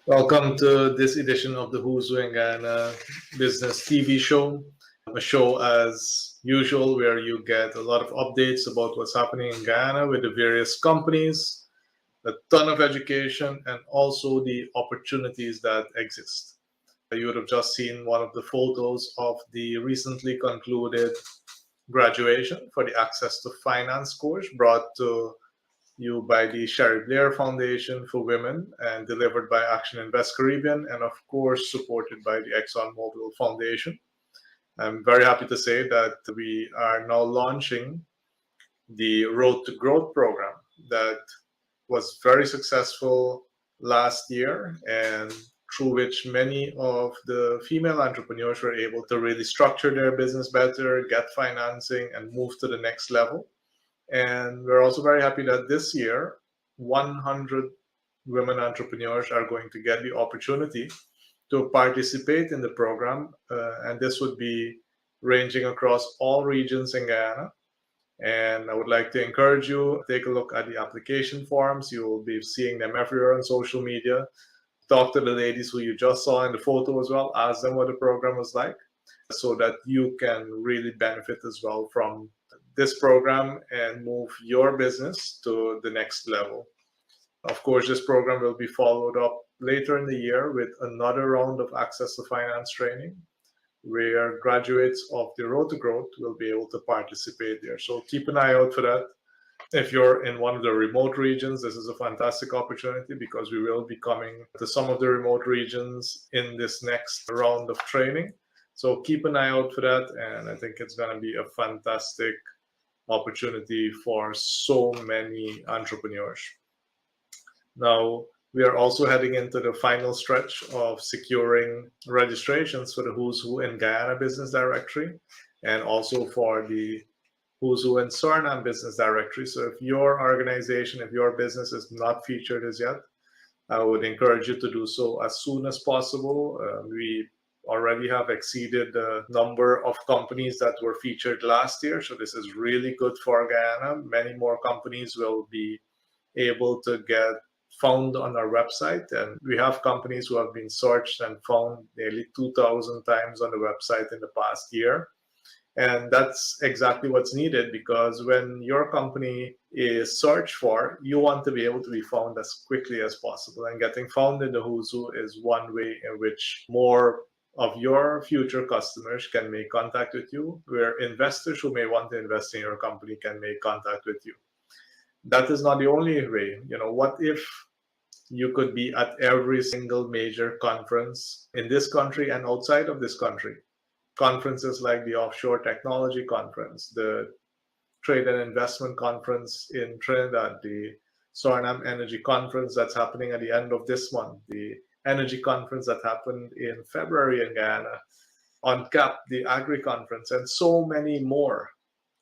Welcome to this edition of the Who's Who in Guyana Business TV show. A show as usual where you get a lot of updates about what's happening in Guyana with the various companies, a ton of education, and also the opportunities that exist. You would have just seen one of the photos of the recently concluded graduation for the Access to Finance course brought to you by the Sherry Blair Foundation for Women and delivered by ActionINVEST Caribbean and of course supported by the ExxonMobil Foundation. I'm very happy to say that we are now launching the Road to Growth program that was very successful last year and through which many of the female entrepreneurs were able to really structure their business better, get financing, and move to the next level. And we're also very happy that this year, 100 women entrepreneurs are going to get the opportunity to participate in the program. And this would be ranging across all regions in Guyana. And I would like to encourage you, take a look at the application forms. You will be seeing them everywhere on social media. Talk to the ladies who you just saw in the photo as well. Ask them what the program was like so that you can really benefit as well from this program and move your business to the next level. Of course, this program will be followed up later in the year with another round of Access to Finance training where graduates of the Road to Growth will be able to participate there. So keep an eye out for that. If you're in one of the remote regions, this is a fantastic opportunity because we will be coming to some of the remote regions in this next round of training. So keep an eye out for that. And I think it's going to be a fantastic opportunity for so many entrepreneurs. Now, we are also heading into the final stretch of securing registrations for the Who's Who in Guyana Business Directory and also for the Who's Who in Suriname Business Directory. So if your organization, if your business is not featured as yet, I would encourage you to do so as soon as possible. We already have exceeded the number of companies that were featured last year. So this is really good for Guyana. Many more companies will be able to get found on our website. And we have companies who have been searched and found nearly 2,000 times on the website in the past year. And that's exactly what's needed because when your company is searched for, you want to be able to be found as quickly as possible. And getting found in the Who's Who is one way in which more of your future customers can make contact with you, where investors who may want to invest in your company can make contact with you. That is not the only way. What if you could be at every single major conference in this country and outside of this country? Conferences like the Offshore Technology Conference, the Trade and Investment Conference in Trinidad, the Suriname Energy Conference that's happening at the end of this month, the Energy Conference that happened in February in Guyana, ONCAP, the Agri Conference, and so many more.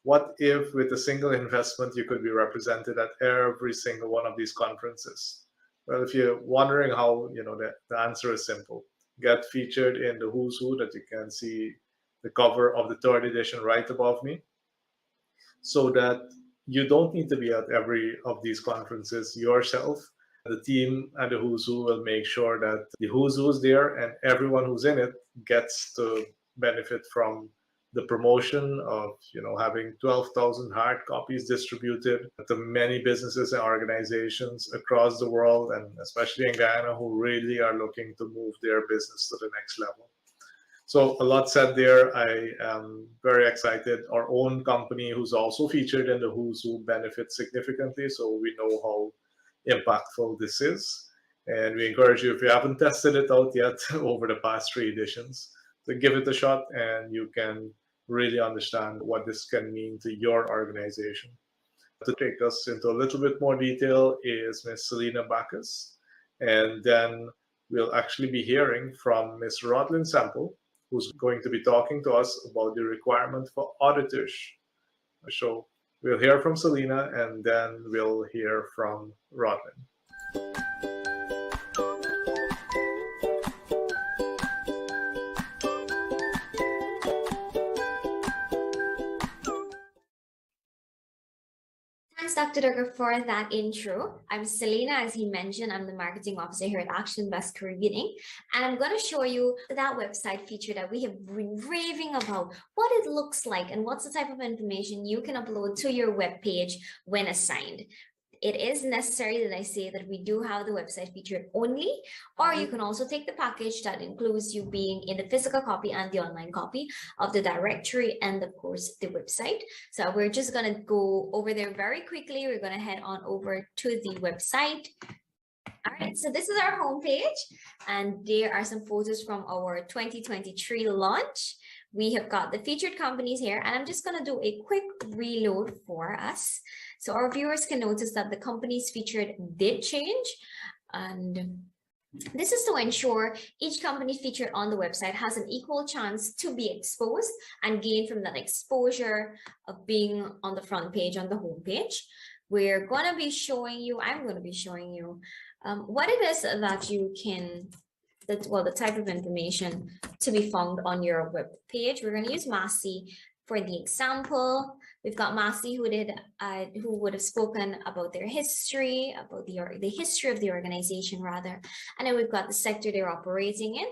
What if with a single investment you could be represented at every single one of these conferences? Well, if you're wondering how, the answer is simple. Get featured in the Who's Who that you can see the cover of the third edition right above me, so that you don't need to be at every of these conferences yourself. The team at the Who's Who will make sure that the Who's Who's there and everyone who's in it gets to benefit from the promotion of having 12,000 hard copies distributed to many businesses and organizations across the world, and especially in Guyana, who really are looking to move their business to the next level. So a lot said there. I am very excited. Our own company, who's also featured in the Who's Who, benefits significantly, so we know how impactful this is. And we encourage you, if you haven't tested it out yet over the past 3 editions, to give it a shot, and you can really understand what this can mean to your organization. To take us into a little bit more detail is Ms. Selena Bacchus, and then we'll actually be hearing from Ms. Rodlyn Semple, who's going to be talking to us about the requirement for auditors. So we'll hear from Selena, and then we'll hear from Rodlyn. Thanks, Dr. Doerga, for that intro. I'm Selena, as he mentioned. I'm the marketing officer here at ActionINVEST Caribbean Inc. And I'm going to show you that website feature that we have been raving about, what it looks like, and what's the type of information you can upload to your web page when assigned. It is necessary that I say that we do have the website featured only, or you can also take the package that includes you being in the physical copy and the online copy of the directory and of course the website. So we're just going to go over there very quickly. We're going to head on over to the website. All right, so this is our homepage, and there are some photos from our 2023 launch. We have got the featured companies here, and I'm just going to do a quick reload for us. So our viewers can notice that the companies featured did change, and this is to ensure each company featured on the website has an equal chance to be exposed and gain from that exposure of being on the front page, on the home page. We're going to be showing you, I'm going to be showing you what it is that you can, the type of information to be found on your web page. We're going to use Massey for the example. We've got Massey who would have spoken about their history, about the history of the organization rather, and then we've got the sector they're operating in,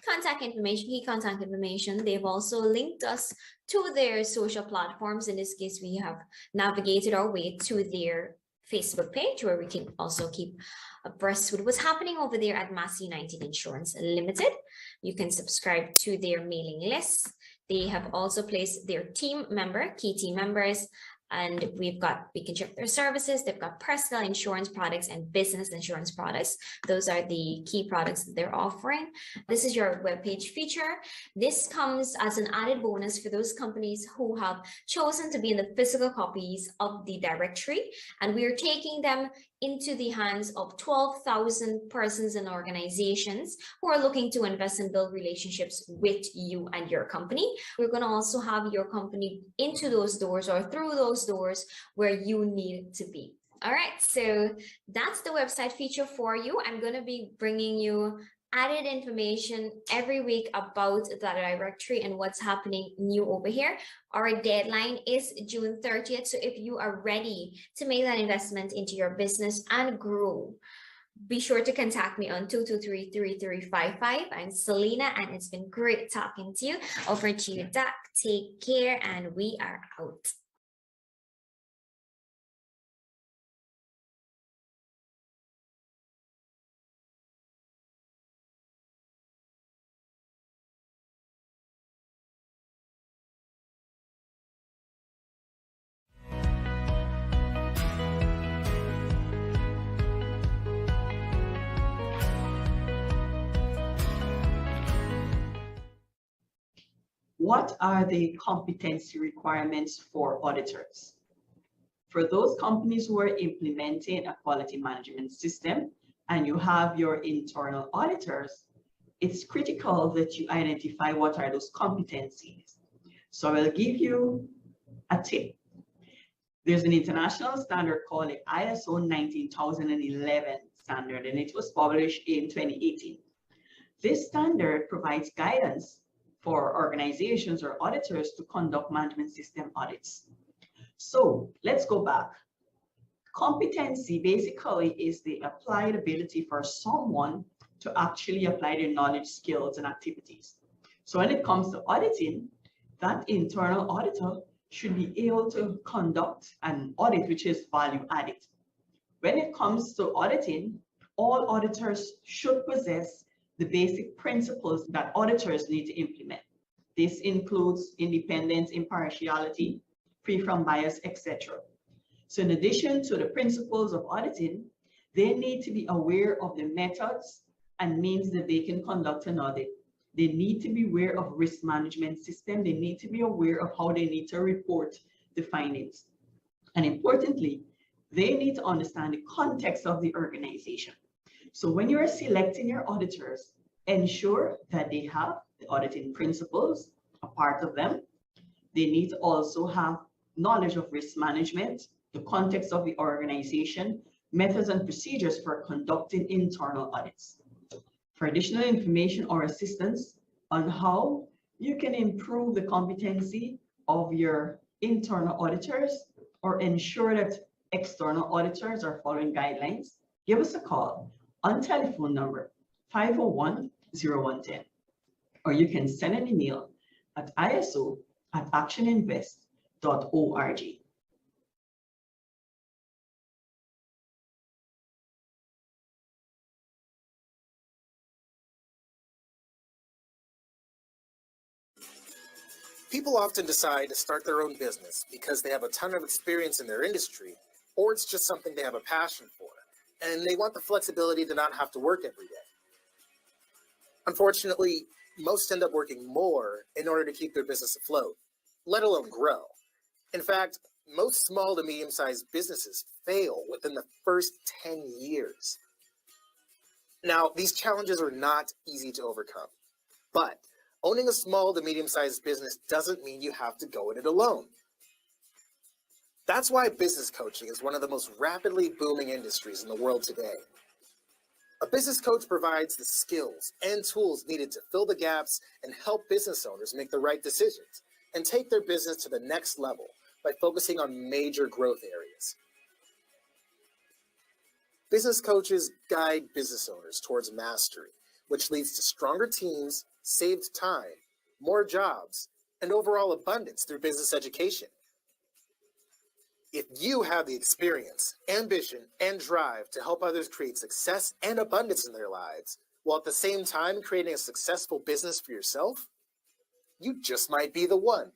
contact information, key contact information. They've also linked us to their social platforms. In this case, we have navigated our way to their Facebook page, where we can also keep abreast with what's happening over there at Massey United Insurance Limited. You can subscribe to their mailing list. They have also placed their key team members, and we can check their services. They've got personal insurance products and business insurance products. Those are the key products that they're offering. This is your webpage feature. This comes as an added bonus for those companies who have chosen to be in the physical copies of the directory, and we are taking them into the hands of 12,000 persons and organizations who are looking to invest and build relationships with you and your company. We're going to also have your company into those doors or through those doors where you need to be. All right, so that's the website feature for you. I'm going to be bringing you added information every week about that directory and what's happening new over here. Our deadline is June 30th. So if you are ready to make that investment into your business and grow, be sure to contact me on 223-3355. I'm Selena, and it's been great talking to you. Over to you, Doc. Take care, and we are out. What are the competency requirements for auditors? For those companies who are implementing a quality management system and you have your internal auditors, it's critical that you identify what are those competencies. So I'll give you a tip. There's an international standard called the ISO 19011 standard, and it was published in 2018. This standard provides guidance for organizations or auditors to conduct management system audits. So let's go back. Competency basically is the applied ability for someone to actually apply their knowledge, skills, and activities. So when it comes to auditing, that internal auditor should be able to conduct an audit which is value added. When it comes to auditing, all auditors should possess the basic principles that auditors need to implement. This includes independence, impartiality, free from bias, etc. So in addition to the principles of auditing, they need to be aware of the methods and means that they can conduct an audit. They need to be aware of risk management system. They need to be aware of how they need to report the findings. And importantly, they need to understand the context of the organization. So when you're selecting your auditors, ensure that they have the auditing principles, a part of them. They need to also have knowledge of risk management, the context of the organization, methods and procedures for conducting internal audits. For additional information or assistance on how you can improve the competency of your internal auditors or ensure that external auditors are following guidelines, give us a call on telephone number 501-0110, or you can send an email at iso@actioninvest.org. People often decide to start their own business because they have a ton of experience in their industry, or it's just something they have a passion for, and they want the flexibility to not have to work every day. Unfortunately, most end up working more in order to keep their business afloat, let alone grow. In fact, most small to medium-sized businesses fail within the first 10 years. Now, these challenges are not easy to overcome, but owning a small to medium-sized business doesn't mean you have to go at it alone. That's why business coaching is one of the most rapidly booming industries in the world today. A business coach provides the skills and tools needed to fill the gaps and help business owners make the right decisions and take their business to the next level by focusing on major growth areas. Business coaches guide business owners towards mastery, which leads to stronger teams, saved time, more jobs, and overall abundance through business education. If you have the experience, ambition, and drive to help others create success and abundance in their lives, while at the same time creating a successful business for yourself, you just might be the one.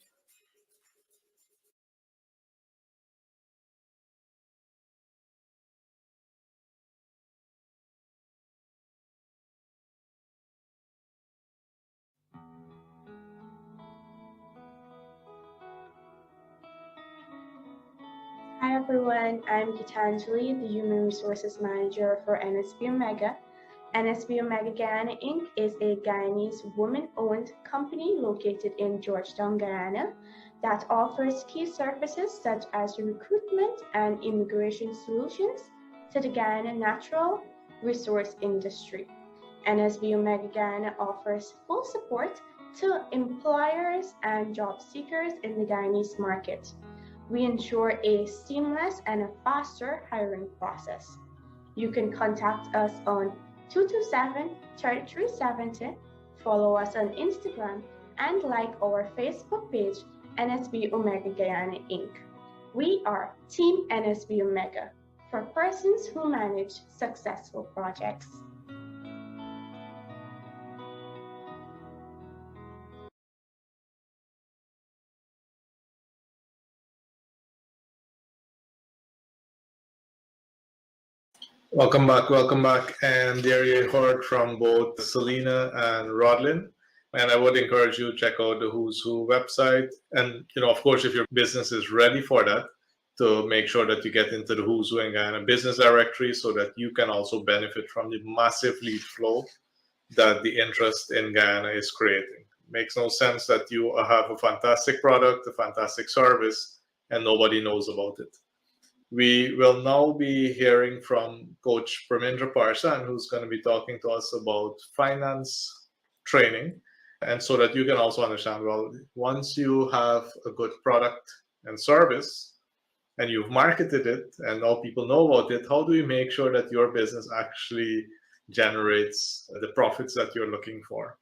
Hi everyone, I'm Gitanjali, the Human Resources Manager for NSB Omega. NSB Omega Guyana Inc. is a Guyanese woman-owned company located in Georgetown, Guyana, that offers key services such as recruitment and immigration solutions to the Guyana natural resource industry. NSB Omega Guyana offers full support to employers and job seekers in the Guyanese market. We ensure a seamless and a faster hiring process. You can contact us on 227-3370, follow us on Instagram, and like our Facebook page, NSB Omega Guyana Inc. We are Team NSB Omega for persons who manage successful projects. Welcome back. And there you heard from both Selena and Rodlyn. And I would encourage you to check out the Who's Who website. And, of course, if your business is ready for that, to make sure that you get into the Who's Who in Guyana business directory so that you can also benefit from the massive lead flow that the interest in Guyana is creating. Makes no sense that you have a fantastic product, a fantastic service, and nobody knows about it. We will now be hearing from Coach Premendra Parsan, who's going to be talking to us about finance training. And so that you can also understand, well, once you have a good product and service and you've marketed it and now people know about it, how do you make sure that your business actually generates the profits that you're looking for?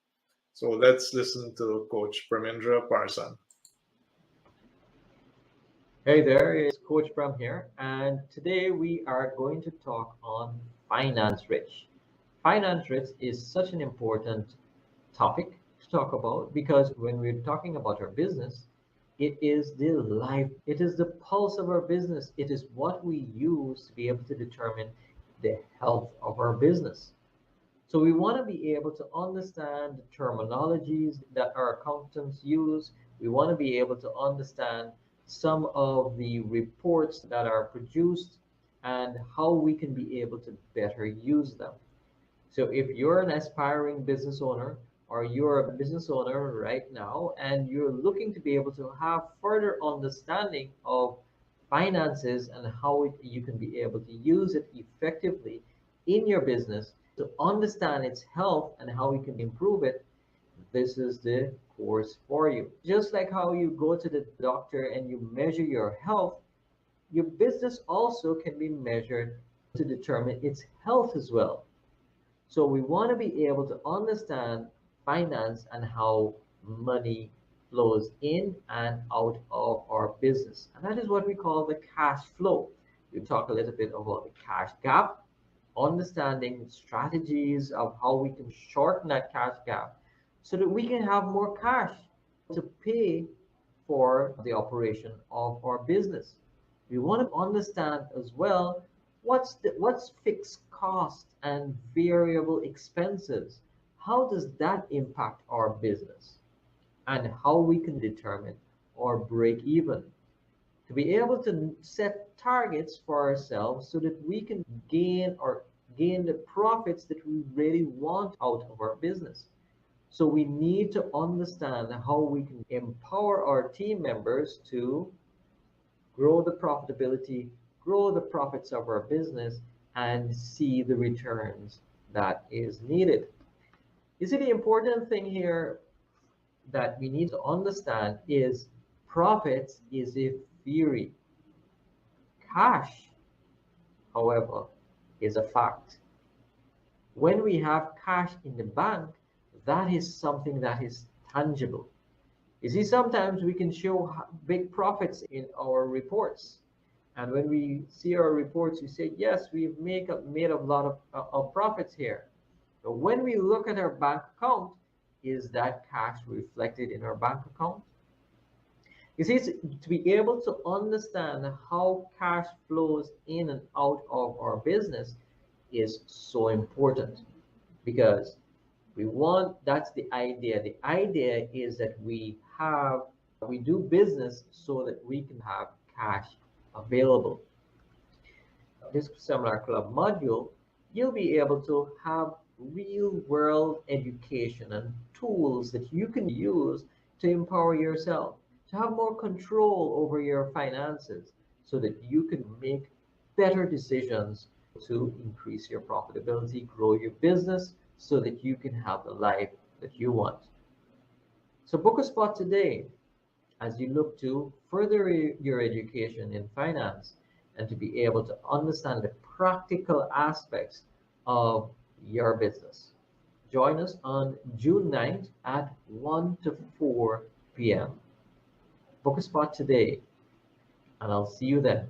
So let's listen to Coach Premendra Parsan. Hey there, it's Coach Prem here, and today we are going to talk on Finance Rich. Finance Rich is such an important topic to talk about because when we're talking about our business, it is the life, it is the pulse of our business. It is what we use to be able to determine the health of our business. So we want to be able to understand the terminologies that our accountants use. We want to be able to understand some of the reports that are produced and how we can be able to better use them. So if you're an aspiring business owner or you're a business owner right now and you're looking to be able to have further understanding of finances and how you can be able to use it effectively in your business to understand its health and how we can improve it, this is the course for you. Just like how you go to the doctor and you measure your health, your business also can be measured to determine its health as well. So we want to be able to understand finance and how money flows in and out of our business. And that is what we call the cash flow. We talk a little bit about the cash gap, understanding strategies of how we can shorten that cash gap so that we can have more cash to pay for the operation of our business. We want to understand as well what's fixed cost and variable expenses. How does that impact our business and how we can determine our break even? To be able to set targets for ourselves so that we can gain the profits that we really want out of our business. So we need to understand how we can empower our team members to grow the profitability, grow the profits of our business, and see the returns that is needed. You see, the important thing here that we need to understand is profits is a theory. Cash, however, is a fact. When we have cash in the bank, that is something that is tangible. You see, sometimes we can show big profits in our reports. And when we see our reports, we say, yes, we've made a lot of profits here. But when we look at our bank account, is that cash reflected in our bank account? You see, to be able to understand how cash flows in and out of our business is so important, because that's the idea. The idea is that we do business so that we can have cash available. This Seminar Club module, you'll be able to have real world education and tools that you can use to empower yourself, to have more control over your finances so that you can make better decisions to increase your profitability, grow your business so that you can have the life that you want. So book a spot today as you look to further your education in finance and to be able to understand the practical aspects of your business. Join us on June 9th at 1 to 4 p.m. Book a spot today, and I'll see you then.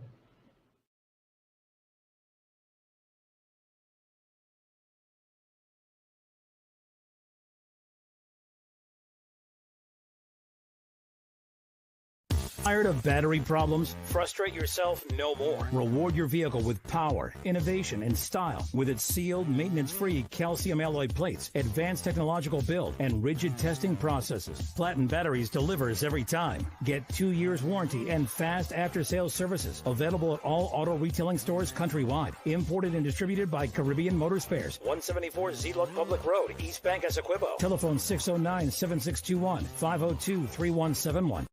Tired of battery problems? Frustrate yourself no more. Reward your vehicle with power, innovation, and style with its sealed, maintenance-free calcium alloy plates, advanced technological build, and rigid testing processes. Platinum Batteries delivers every time. Get 2 years warranty and fast after-sales services. Available at all auto retailing stores countrywide. Imported and distributed by Caribbean Motor Spares. 174 Zedluck Public Road, East Bank, Essequibo. Telephone 609-7621, 502-3171.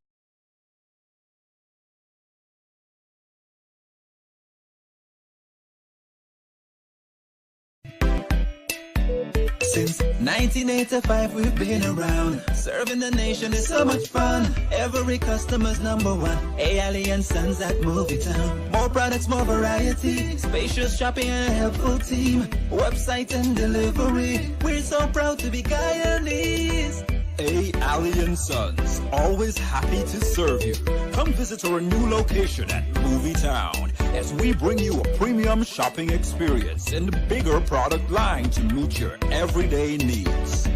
Since 1985 we've been around. Serving the nation is so much fun. Every customer's number one. A. Sons at Movie Town. More products, more variety. Spacious shopping and a helpful team. Website and delivery. We're so proud to be Guyanese. A. Sons, always happy to serve you. Come visit our new location at Movie Town as we bring you a premium shopping experience and a bigger product line to meet your everyday needs.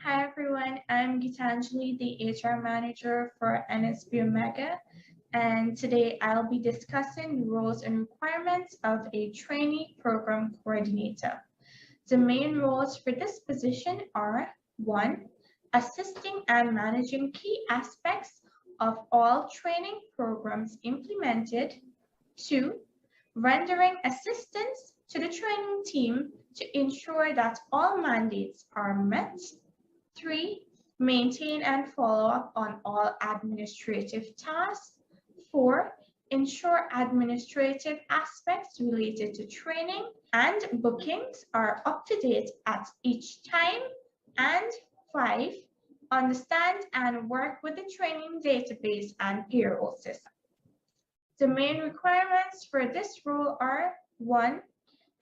Hi everyone, I'm Gitanjali, the HR manager for NSB Omega, and today I'll be discussing the roles and requirements of a trainee program coordinator. The main roles for this position are: 1. Assisting and managing key aspects of all training programs implemented. 2. Rendering assistance to the training team to ensure that all mandates are met. 3. maintain and follow up on all administrative tasks. 4, ensure administrative aspects related to training and bookings are up to date at each time. And 5, understand and work with the training database and payroll system. The main requirements for this role are: 1,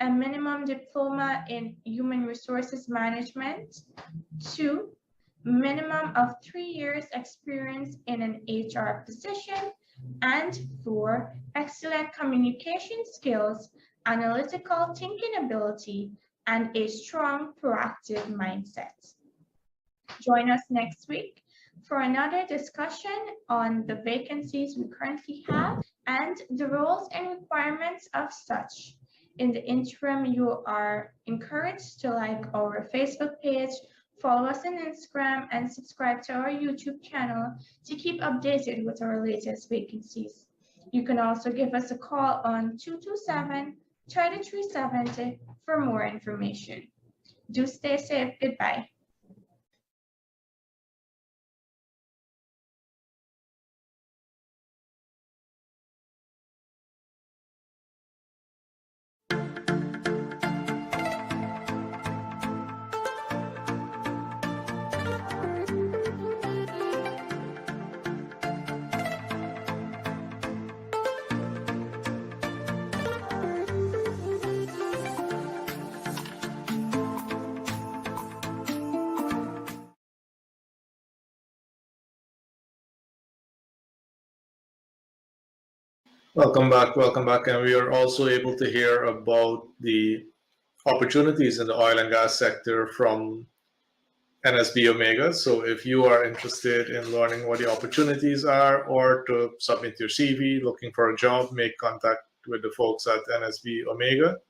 a minimum diploma in human resources management; 2, minimum of 3 years experience in an HR position; and 4, excellent communication skills, analytical thinking ability, and a strong proactive mindset. Join us next week for another discussion on the vacancies we currently have and the roles and requirements of such. In the interim, you are encouraged to like our Facebook page, follow us on Instagram, and subscribe to our YouTube channel to keep updated with our latest vacancies. You can also give us a call on 227-3370 for more information. Do stay safe. Goodbye. Welcome back, and we are also able to hear about the opportunities in the oil and gas sector from NSB Omega. So if you are interested in learning what the opportunities are or to submit your CV, looking for a job, make contact with the folks at NSB Omega.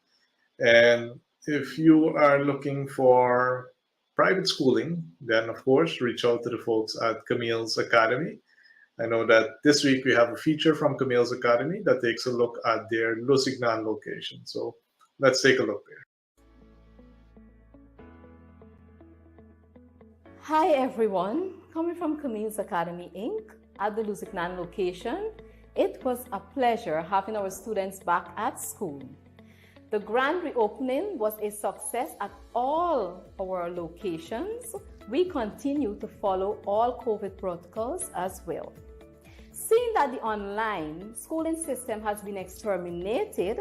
And if you are looking for private schooling, then of course, reach out to the folks at Camille's Academy. I know that this week we have a feature from Camille's Academy that takes a look at their Lusignan location. So let's take a look there. Hi everyone, coming from Camille's Academy Inc. at the Lusignan location, it was a pleasure having our students back at school. The grand reopening was a success at all our locations. We continue to follow all COVID protocols as well. Seeing that the online schooling system has been exterminated,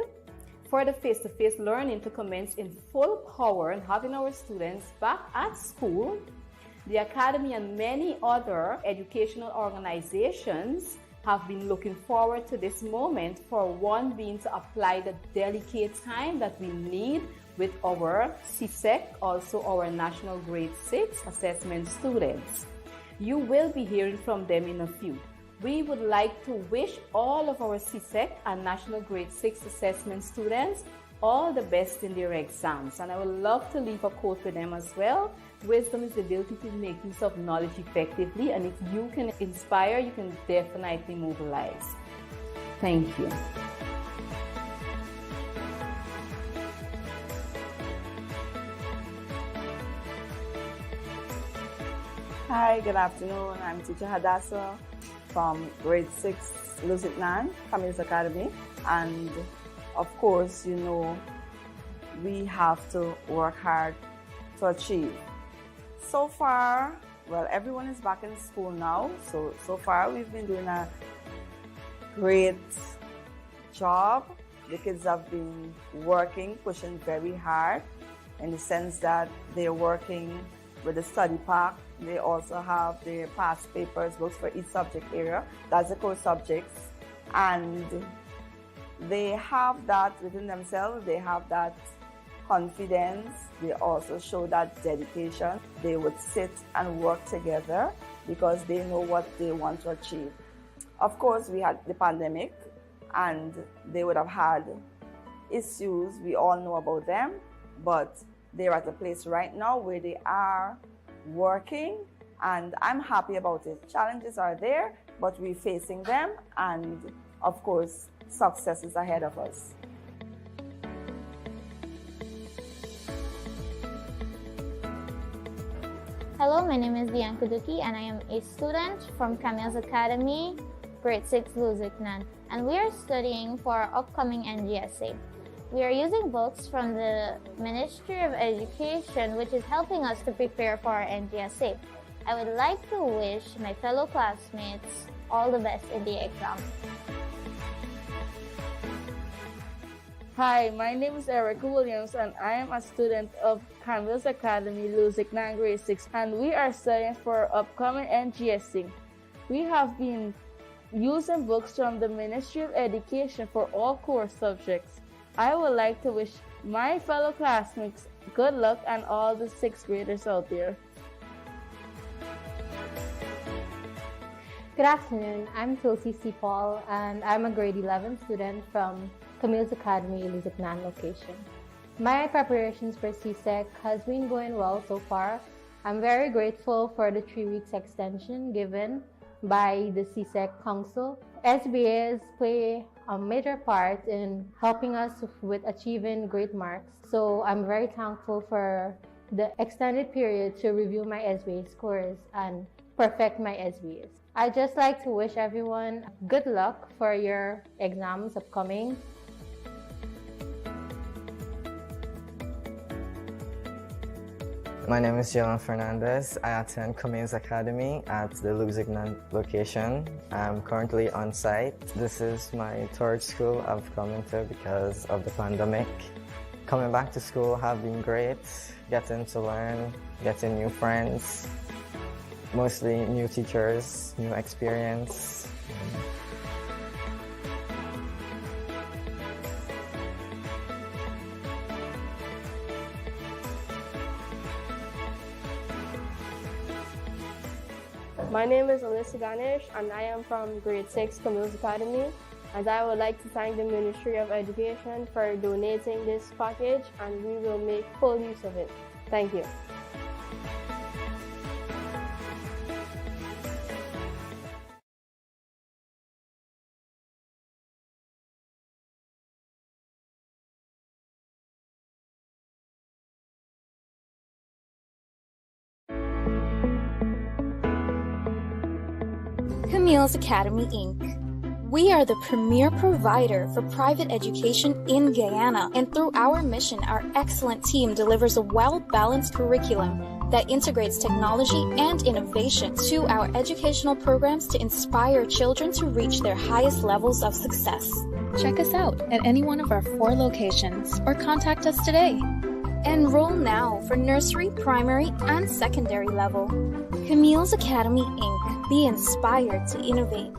for the face-to-face learning to commence in full power and having our students back at school, the Academy and many other educational organizations have been looking forward to this moment, for one being to apply the delicate time that we need with our CSEC, also our National Grade 6 assessment students. You will be hearing from them in a few. We would like to wish all of our CSEC and National Grade 6 assessment students all the best in their exams. And I would love to leave a quote with them as well. Wisdom is the ability to make use of knowledge effectively. And if you can inspire, you can definitely mobilize. Thank you. Hi, good afternoon. I'm teacher Hadassah from grade 6 Lusignan, Camille's Academy. And of course, you know, we have to work hard to achieve. So far, well, everyone is back in school now. So far, we've been doing a great job. The kids have been working, pushing very hard in the sense that they're working with the study pack. They also have their past papers, books for each subject area. That's the core subjects. And they have that within themselves. They have that confidence. They also show that dedication. They would sit and work together because they know what they want to achieve. Of course, we had the pandemic and they would have had issues. We all know about them, but they're at a place right now where they are working, and I'm happy about it. Challenges are there, but we're facing them, and of course, success is ahead of us. Hello, my name is Bianca Duki and I am a student from Camille's Academy, grade 6 Luziknan, and we are studying for our upcoming NGSA. We are using books from the Ministry of Education, which is helping us to prepare for our NGSA. I would like to wish my fellow classmates all the best in the exam. Hi, my name is Erica Williams and I am a student of Camille's Academy, Luziknan, grade 6, and we are studying for our upcoming NGSA. We have been using books from the Ministry of Education for all core subjects. I would like to wish my fellow classmates good luck and all the 6th graders out there. Good afternoon, I'm Tulsi C. Paul and I'm a grade 11 student from Camille's Academy, Luziknan location. My preparations for CSEC has been going well so far. I'm very grateful for the 3 weeks extension given by the CSEC Council. SBAs play a major part in helping us with achieving great marks. So I'm very thankful for the extended period to review my SBA scores and perfect my SBAs. I'd just like to wish everyone good luck for your exams upcoming. My name is Jalen Fernandez. I attend Camille's Academy at the Luziknan location. I'm currently on site. This is my 3rd school I've come into because of the pandemic. Coming back to school have been great, getting to learn, getting new friends, mostly new teachers, new experience. My name is Alyssa Ganesh and I am from grade 6 Camille's Academy, and I would like to thank the Ministry of Education for donating this package, and we will make full use of it. Thank you. Camille's Academy Inc. We are the premier provider for private education in Guyana, and through our mission, our excellent team delivers a well-balanced curriculum that integrates technology and innovation to our educational programs to inspire children to reach their highest levels of success. Check us out at any one of our 4 locations or contact us today. Enroll now for nursery, primary, and secondary level. Camille's Academy Inc. Be inspired to innovate.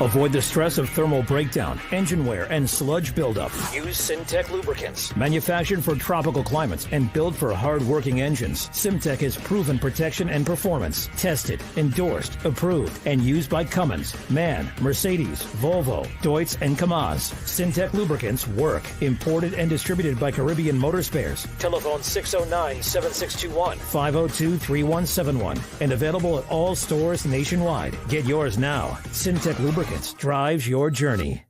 Avoid the stress of thermal breakdown, engine wear, and sludge buildup. Use Syntec lubricants. Manufactured for tropical climates and built for hard-working engines, Syntec has proven protection and performance. Tested, endorsed, approved, and used by Cummins, MAN, Mercedes, Volvo, Deutz, and Kamaz. Syntec lubricants work. Imported and distributed by Caribbean Motor Spares. Telephone 609-7621, 502-3171, and available at all stores nationwide. Get yours now. Syntec lubricants drives your journey.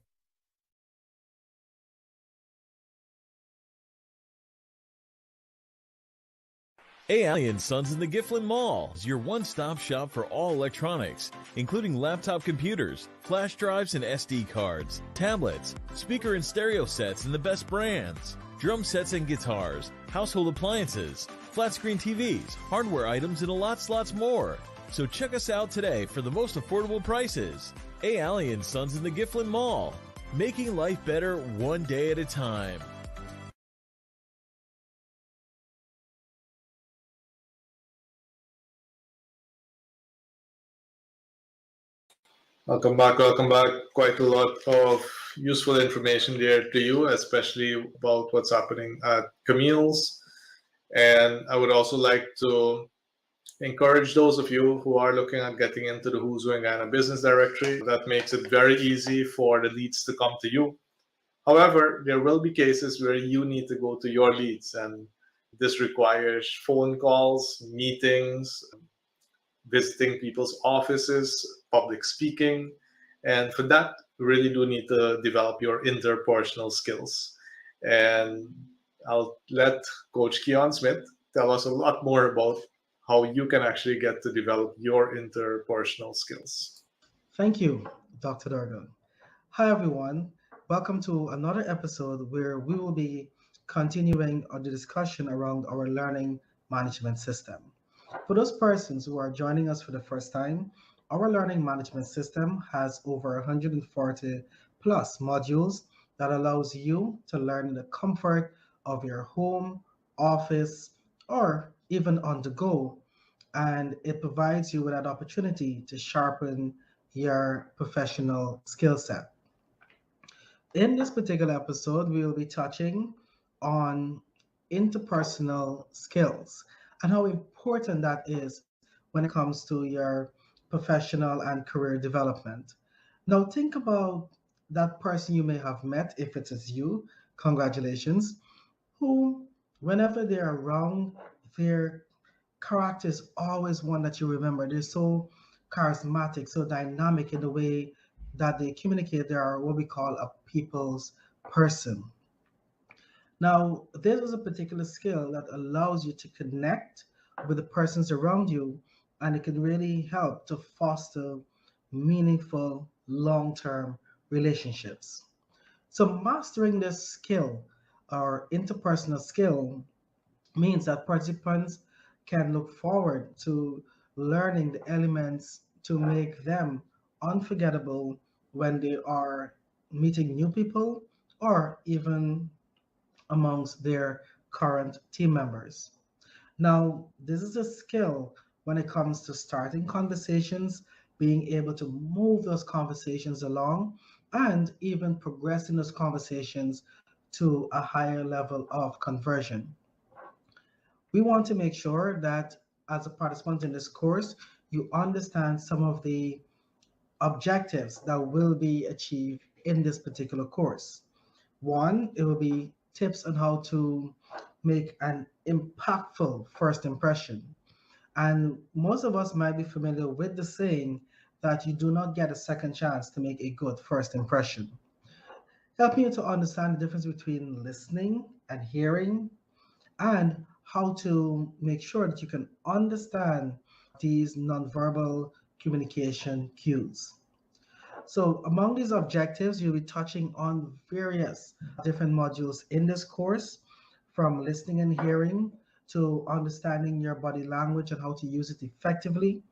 A. Sons in the Gifflin Mall is your one-stop shop for all electronics, including laptop computers, flash drives and SD cards, tablets, speaker and stereo sets and the best brands, drum sets and guitars, household appliances, flat-screen TVs, hardware items, and lots more. So check us out today for the most affordable prices. A. Sons in the Gifflin Mall, making life better one day at a time. Welcome back. Quite a lot of useful information there to you, especially about what's happening at Camille's. And I would also like to encourage those of you who are looking at getting into the Who's Doing Guyana business directory. That makes it very easy for the leads to come to you. However, there will be cases where you need to go to your leads, and this requires phone calls, meetings, visiting people's offices, public speaking, And for that, you really do need to develop your interpersonal skills. And I'll let Coach Keon Smith tell us a lot more about how you can actually get to develop your interpersonal skills. Thank you, Dr. Doerga. Hi, everyone. Welcome to another episode where we will be continuing on the discussion around our learning management system. For those persons who are joining us for the first time, our learning management system has over 140 plus modules that allows you to learn in the comfort of your home, office, or even on the go. And it provides you with that opportunity to sharpen your professional skill set. In this particular episode, we will be touching on interpersonal skills and how important that is when it comes to your professional and career development. Now, think about that person you may have met, if it is you, congratulations, who, whenever they're around, their character is always one that you remember. They're so charismatic, so dynamic in the way that they communicate. They are what we call a people's person. Now, this is a particular skill that allows you to connect with the persons around you, and it can really help to foster meaningful long-term relationships. So mastering this skill or interpersonal skill means that participants can look forward to learning the elements to make them unforgettable when they are meeting new people or even amongst their current team members. Now, this is a skill when it comes to starting conversations, being able to move those conversations along, and even progressing those conversations to a higher level of conversion. We want to make sure that as a participant in this course, you understand some of the objectives that will be achieved in this particular course. One, it will be tips on how to make an impactful first impression. And most of us might be familiar with the saying that you do not get a second chance to make a good first impression. Helping you to understand the difference between listening and hearing, and how to make sure that you can understand these nonverbal communication cues. So among these objectives, you'll be touching on various different modules in this course, from listening and hearing to understanding your body language and how to use it effectively,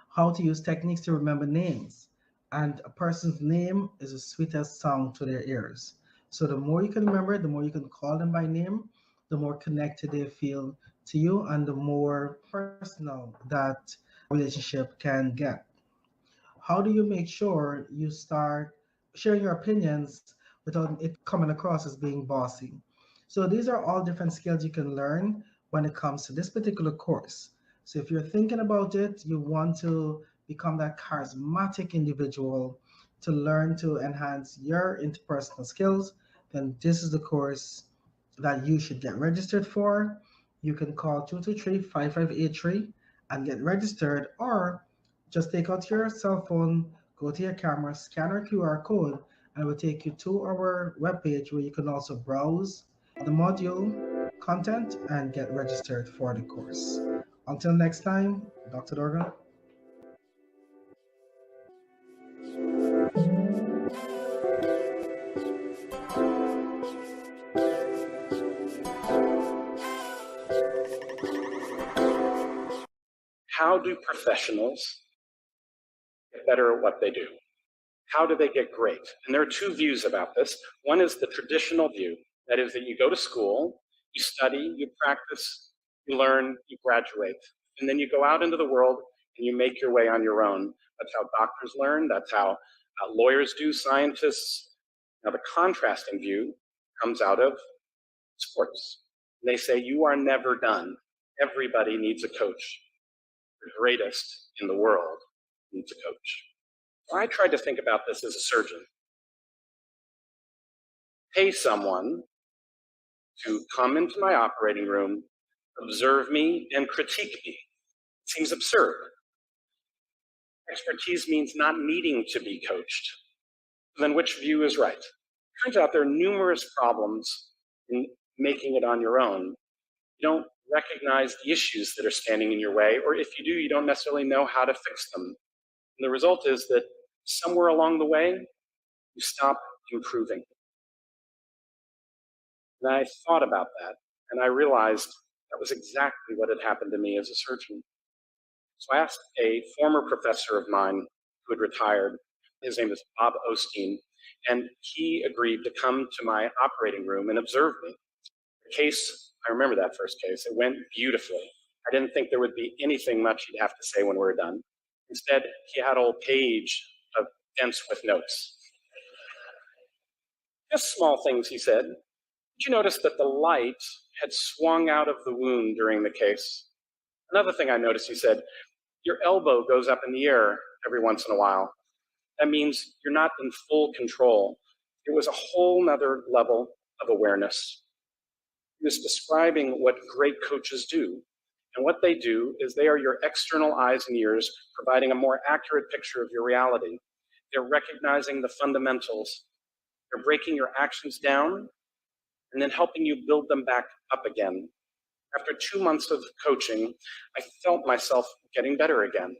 how to use techniques to remember names. And a person's name is the sweetest sound to their ears. So the more you can remember, the more you can call them by name, the more connected they feel to you and the more personal that relationship can get. How do you make sure you start sharing your opinions without it coming across as being bossy? So these are all different skills you can learn when it comes to this particular course. So if you're thinking about it, you want to become that charismatic individual to learn to enhance your interpersonal skills, then this is the course that you should get registered for. You can call 223-5583 and get registered, or just take out your cell phone, go to your camera, scan our QR code, and it will take you to our webpage where you can also browse the module content and get registered for the course. Until next time, Dr. Doerga. How do professionals get better at what they do? How do they get great? And there are two views about this. One is the traditional view. That is that you go to school, you study, you practice, you learn, you graduate. And then you go out into the world and you make your way on your own. That's how doctors learn. That's how lawyers do, scientists. Now the contrasting view comes out of sports. They say you are never done. Everybody needs a coach. The greatest in the world needs a coach. So I tried to think about this as a surgeon. Pay someone to come into my operating room, observe me, and critique me. It seems absurd. Expertise means not needing to be coached. Then which view is right? Turns out there are numerous problems in making it on your own. You don't recognize the issues that are standing in your way, or if you do, you don't necessarily know how to fix them. And the result is that somewhere along the way, you stop improving. And I thought about that, and I realized that was exactly what had happened to me as a surgeon. So I asked a former professor of mine who had retired, his name is Bob Osteen, and he agreed to come to my operating room and observe me. The case, I remember that first case, it went beautifully. I didn't think there would be anything much he'd have to say when we were done. Instead, he had a whole page of dense with notes. Just small things, he said. Did you notice that the light had swung out of the wound during the case? Another thing I noticed, he said, your elbow goes up in the air every once in a while. That means you're not in full control. It was a whole nother level of awareness. He was describing what great coaches do. And what they do is they are your external eyes and ears, providing a more accurate picture of your reality. They're recognizing the fundamentals. They're breaking your actions down and then helping you build them back up again. After 2 months of coaching, I felt myself getting better again.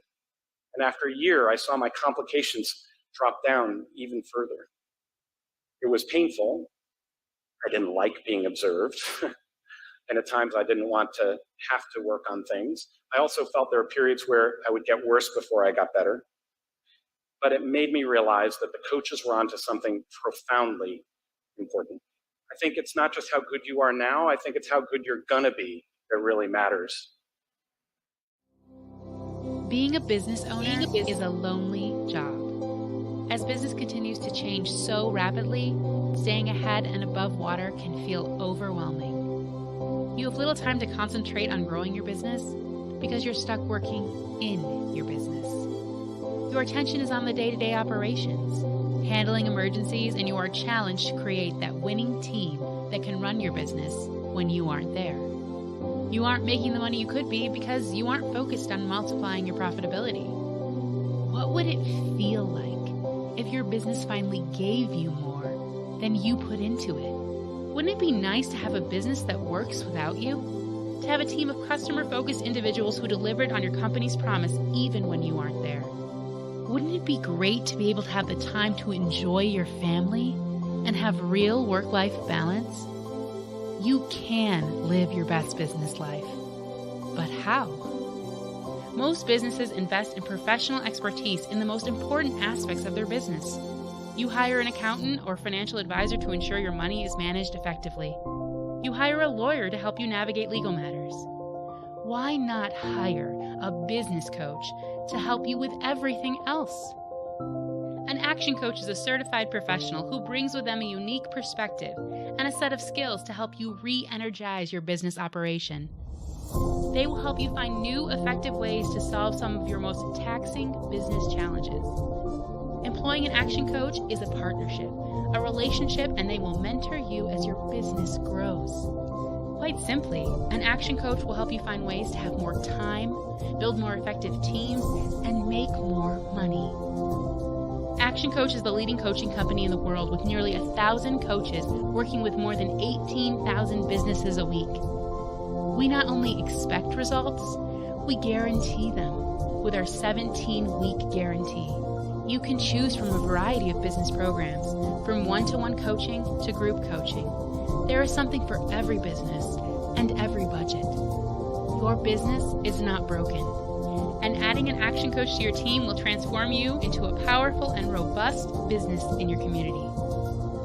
And after a year, I saw my complications drop down even further. It was painful. I didn't like being observed. And at times I didn't want to have to work on things. I also felt there were periods where I would get worse before I got better. But it made me realize that the coaches were onto something profoundly important. I think it's not just how good you are now, I think it's how good you're gonna be that really matters. Being a business owner is a lonely job. As business continues to change so rapidly, staying ahead and above water can feel overwhelming. You have little time to concentrate on growing your business because you're stuck working in your business. Your attention is on the day-to-day operations, handling emergencies, and you are challenged to create that winning team that can run your business when you aren't there. You aren't making the money you could be because you aren't focused on multiplying your profitability. What would it feel like if your business finally gave you more than you put into it? Wouldn't it be nice to have a business that works without you? To have a team of customer-focused individuals who delivered on your company's promise even when you aren't there? Wouldn't it be great to be able to have the time to enjoy your family and have real work-life balance? You can live your best business life. But how? Most businesses invest in professional expertise in the most important aspects of their business. You hire an accountant or financial advisor to ensure your money is managed effectively. You hire a lawyer to help you navigate legal matters. Why not hire a business coach to help you with everything else? An action coach is a certified professional who brings with them a unique perspective and a set of skills to help you re-energize your business operation. They will help you find new, effective ways to solve some of your most taxing business challenges. Employing an action coach is a partnership, a relationship, and they will mentor you as your business grows. Quite simply, an action coach will help you find ways to have more time, build more effective teams, and make more money. Action Coach is the leading coaching company in the world with nearly 1,000 coaches working with more than 18,000 businesses a week. We not only expect results, we guarantee them with our 17-week guarantee. You can choose from a variety of business programs, from one-to-one coaching to group coaching. There is something for every business and every budget. Your business is not broken, and adding an action coach to your team will transform you into a powerful and robust business in your community.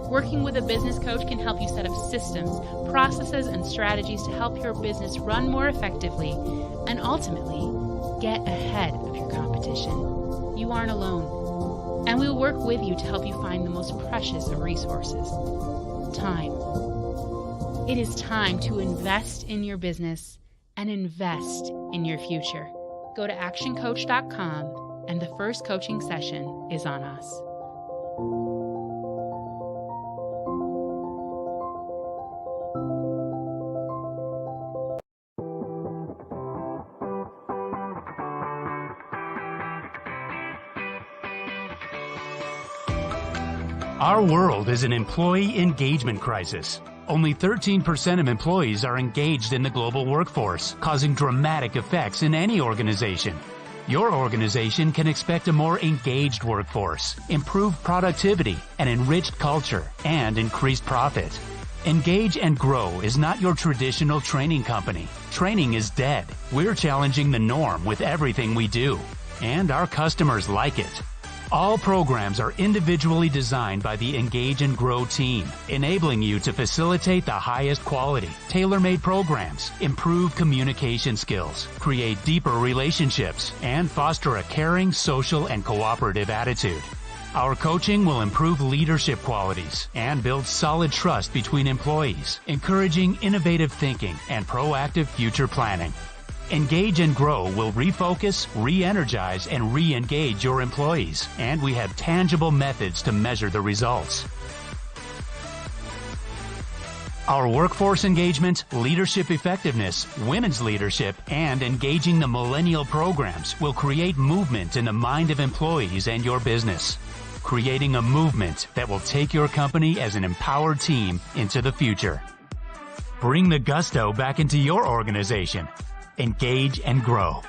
Working with a business coach can help you set up systems, processes, and strategies to help your business run more effectively and ultimately get ahead of your competition. You aren't alone, and we will work with you to help you find the most precious of resources: time. It is time to invest in your business and invest in your future. Go to actioncoach.com, and the first coaching session is on us. Our world is an employee engagement crisis. Only 13% of employees are engaged in the global workforce, causing dramatic effects in any organization. Your organization can expect a more engaged workforce, improved productivity, an enriched culture, and increased profit. Engage and Grow is not your traditional training company. Training is dead. We're challenging the norm with everything we do, and our customers like it. All programs are individually designed by the Engage and Grow team, enabling you to facilitate the highest quality, tailor-made programs, improve communication skills, create deeper relationships, and foster a caring, social, and cooperative attitude. Our coaching will improve leadership qualities and build solid trust between employees, encouraging innovative thinking and proactive future planning. Engage and Grow will refocus, re-energize, and re-engage your employees, and we have tangible methods to measure the results. Our workforce engagement, leadership effectiveness, women's leadership, and engaging the millennial programs will create movement in the mind of employees and your business, creating a movement that will take your company as an empowered team into the future. Bring the gusto back into your organization. Engage and Grow.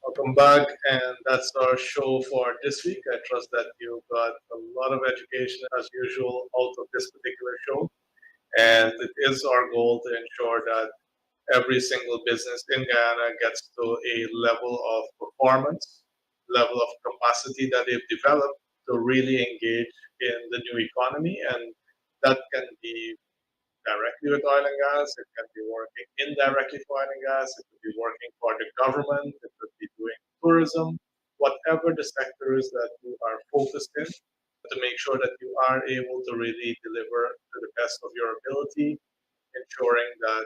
Welcome back, and that's our show for this week. I trust that you got a lot of education as usual out of this particular show. And it is our goal to ensure that every single business in Guyana gets to a level of performance, level of capacity that they've developed to really engage in the new economy. And that can be directly with oil and gas, it can be working indirectly for oil and gas, it could be working for the government, it could be doing tourism, whatever the sector is that you are focused in, to make sure that you are able to really deliver to the best of your ability, ensuring that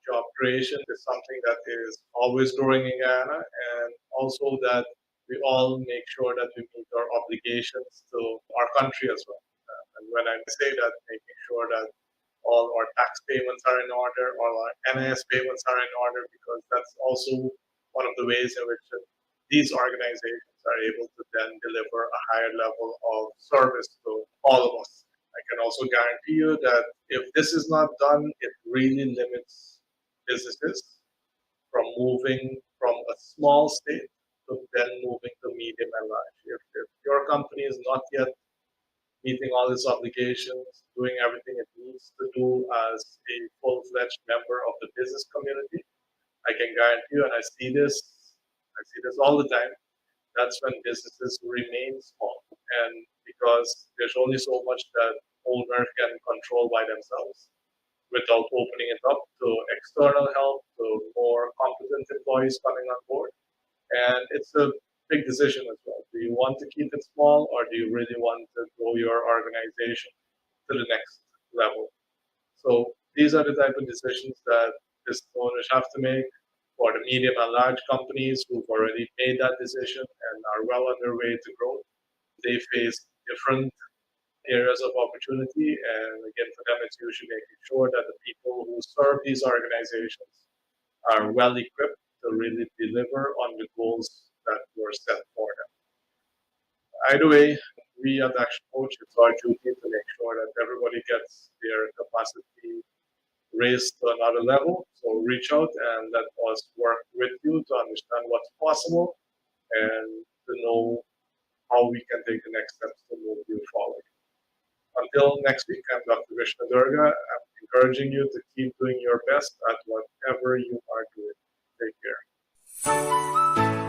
job creation is something that is always growing in Guyana, and also that we all make sure that we meet our obligations to our country as well. And when I say that, making sure that all our tax payments are in order, all our NIS payments are in order, because that's also one of the ways in which these organizations are able to then deliver a higher level of service to all of us. I can also guarantee you that if this is not done, it really limits businesses from moving from a small state to then moving to medium and large. If your company is not yet meeting all its obligations, doing everything it needs to do as a full-fledged member of the business community, I can guarantee you, and I see this all the time, that's when businesses remain small. And because there's only so much that owner can control by themselves without opening it up to external help, to more competent employees coming on board. And it's a big decision as well. Do you want to keep it small, or do you really want to grow your organization to the next level? So these are the type of decisions that business owners have to make. For the medium and large companies who've already made that decision and are well on their way to growth, they face different areas of opportunity. And again, for them, it's usually making sure that the people who serve these organizations are well equipped to really deliver on the goals that were set for them. Either way, we at ActionCOACH, it's our duty to make sure that everybody gets their capacity raised to another level. So reach out and let us work with you to understand what's possible and to know how we can take the next steps to move you forward. Until next week, I'm Dr. Vishnu Doerga. I'm encouraging you to keep doing your best at whatever you are doing. Take care.